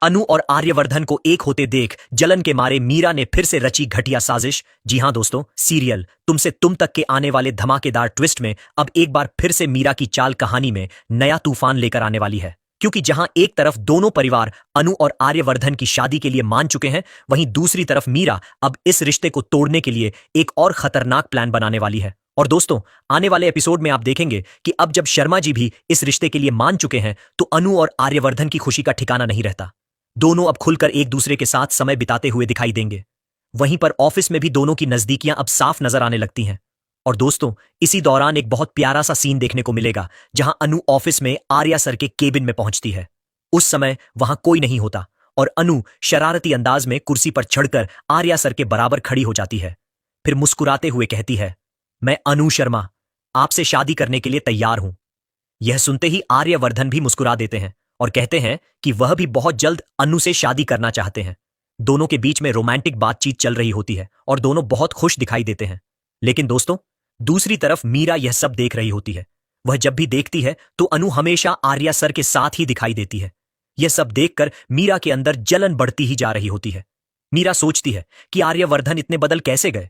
अनु और आर्यवर्धन को एक होते देख जलन के मारे मीरा ने फिर से रची घटिया साजिश। जी हां दोस्तों, सीरियल तुमसे तुम तक के आने वाले धमाकेदार ट्विस्ट में अब एक बार फिर से मीरा की चाल कहानी में नया तूफान लेकर आने वाली है। क्योंकि जहां एक तरफ दोनों परिवार अनु और आर्यवर्धन की शादी के लिए मान चुके हैं, वहीं दूसरी तरफ मीरा अब इस रिश्ते को तोड़ने के लिए एक और खतरनाक प्लान बनाने वाली है। और दोस्तों, आने वाले एपिसोड में आप देखेंगे कि अब जब शर्मा जी भी इस रिश्ते के लिए मान चुके हैं, तो अनु और आर्यवर्धन की खुशी का ठिकाना नहीं रहता। दोनों अब खुलकर एक दूसरे के साथ समय बिताते हुए दिखाई देंगे। वहीं पर ऑफिस में भी दोनों की नजदीकियां अब साफ नजर आने लगती हैं। और दोस्तों, इसी दौरान एक बहुत प्यारा सा सीन देखने को मिलेगा, जहां अनु ऑफिस में आर्या सर के केबिन में पहुंचती है। उस समय वहां कोई नहीं होता और अनु शरारती अंदाज में कुर्सी पर चढ़कर आर्या सर के बराबर खड़ी हो जाती है। फिर मुस्कुराते हुए कहती है, मैं अनु शर्मा आपसे शादी करने के लिए तैयार हूं। यह सुनते ही आर्यवर्धन भी मुस्कुरा देते हैं और कहते हैं कि वह भी बहुत जल्द अनु से शादी करना चाहते हैं। दोनों के बीच में रोमांटिक बातचीत चल रही होती है और दोनों बहुत खुश दिखाई देते हैं। लेकिन दोस्तों, दूसरी तरफ मीरा यह सब देख रही होती है। वह जब भी देखती है तो अनु हमेशा आर्या सर के साथ ही दिखाई देती है। यह सब देखकर मीरा के अंदर जलन बढ़ती ही जा रही होती है। मीरा सोचती है कि आर्यवर्धन इतने बदल कैसे गए।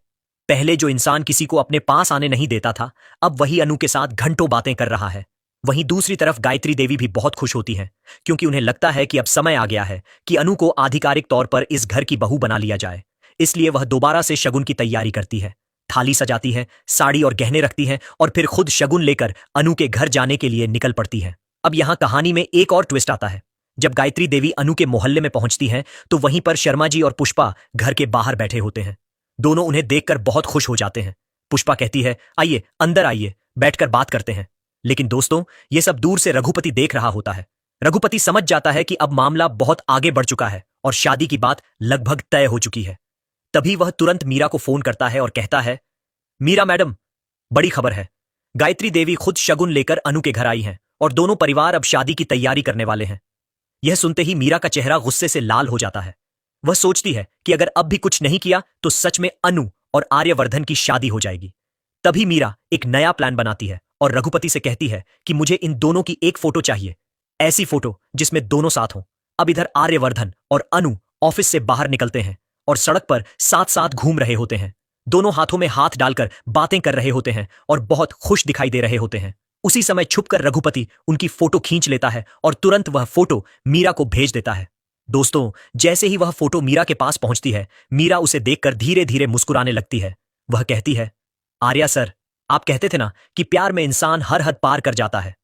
पहले जो इंसान किसी को अपने पास आने नहीं देता था, अब वही अनु के साथ घंटों बातें कर रहा है। वहीं दूसरी तरफ गायत्री देवी भी बहुत खुश होती हैं, क्योंकि उन्हें लगता है कि अब समय आ गया है कि अनु को आधिकारिक तौर पर इस घर की बहू बना लिया जाए। इसलिए वह दोबारा से शगुन की तैयारी करती है, थाली सजाती है, साड़ी और गहने रखती है और फिर खुद शगुन लेकर अनु के घर जाने के लिए निकल पड़ती है। अब यहां कहानी में एक और ट्विस्ट आता है। जब गायत्री देवी अनु के मोहल्ले में पहुंचती हैं, तो वहीं पर शर्मा जी और पुष्पा घर के बाहर बैठे होते हैं। दोनों उन्हें देखकर बहुत खुश हो जाते हैं। पुष्पा कहती है, आइए अंदर आइए, बैठकर बात करते हैं। लेकिन दोस्तों, यह सब दूर से रघुपति देख रहा होता है। रघुपति समझ जाता है कि अब मामला बहुत आगे बढ़ चुका है और शादी की बात लगभग तय हो चुकी है। तभी वह तुरंत मीरा को फोन करता है और कहता है, मीरा मैडम, बड़ी खबर है। गायत्री देवी खुद शगुन लेकर अनु के घर आई हैं और दोनों परिवार अब शादी की तैयारी करने वाले हैं। यह सुनते ही मीरा का चेहरा गुस्से से लाल हो जाता है। वह सोचती है कि अगर अब भी कुछ नहीं किया तो सच में अनु और आर्यवर्धन की शादी हो जाएगी। तभी मीरा एक नया प्लान बनाती है और रघुपति से कहती है कि मुझे इन दोनों की एक फोटो चाहिए, ऐसी फोटो जिसमें दोनों साथ हों। अब इधर आर्यवर्धन और अनु ऑफिस से बाहर निकलते हैं और सड़क पर साथ साथ घूम रहे होते हैं। दोनों हाथों में हाथ डालकर बातें कर रहे होते हैं और बहुत खुश दिखाई दे रहे होते हैं। उसी समय छुपकर रघुपति उनकी फोटो खींच लेता है और तुरंत वह फोटो मीरा को भेज देता है। दोस्तों, जैसे ही वह फोटो मीरा के पास पहुंचती है, मीरा उसे देखकर धीरे धीरे मुस्कुराने लगती है। वह कहती है, आर्या सर, आप कहते थे ना कि प्यार में इंसान हर हद पार कर जाता है,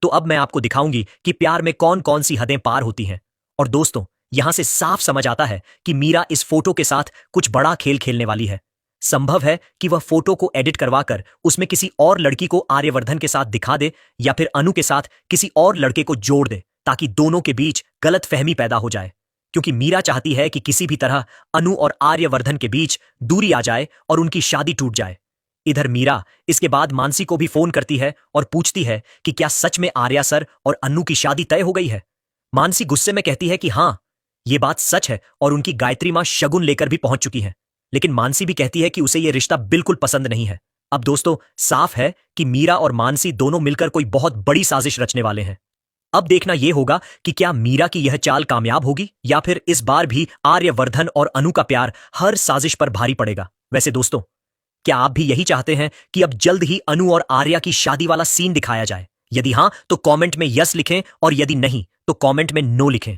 तो अब मैं आपको दिखाऊंगी कि प्यार में कौन कौन सी हदें पार होती हैं। और दोस्तों, यहां से साफ समझ आता है कि मीरा इस फोटो के साथ कुछ बड़ा खेल खेलने वाली है। संभव है कि वह फोटो को एडिट करवाकर उसमें किसी और लड़की को आर्यवर्धन के साथ दिखा दे या फिर अनु के साथ किसी और लड़के को जोड़ दे, ताकि दोनों के बीच गलतफहमी पैदा हो जाए। क्योंकि मीरा चाहती है कि किसी भी तरह अनु और आर्यवर्धन के बीच दूरी आ जाए और उनकी शादी टूट जाए। इधर मीरा इसके बाद मानसी को भी फोन करती है और पूछती है कि क्या सच में आर्या सर और अनु की शादी तय हो गई है। मानसी गुस्से में कहती है कि हां, यह बात सच है और उनकी गायत्री मां शगुन लेकर भी पहुंच चुकी है। लेकिन मानसी भी कहती है कि उसे यह रिश्ता बिल्कुल पसंद नहीं है। अब दोस्तों, साफ है कि मीरा और मानसी दोनों मिलकर कोई बहुत बड़ी साजिश रचने वाले हैं। अब देखना यह होगा कि क्या मीरा की यह चाल कामयाब होगी या फिर इस बार भी आर्यवर्धन और अनु का प्यार हर साजिश पर भारी पड़ेगा। वैसे दोस्तों, क्या आप भी यही चाहते हैं कि अब जल्द ही अनु और आर्या की शादी वाला सीन दिखाया जाए? यदि हां, तो कमेंट में यस लिखें और यदि नहीं तो कमेंट में नो लिखें।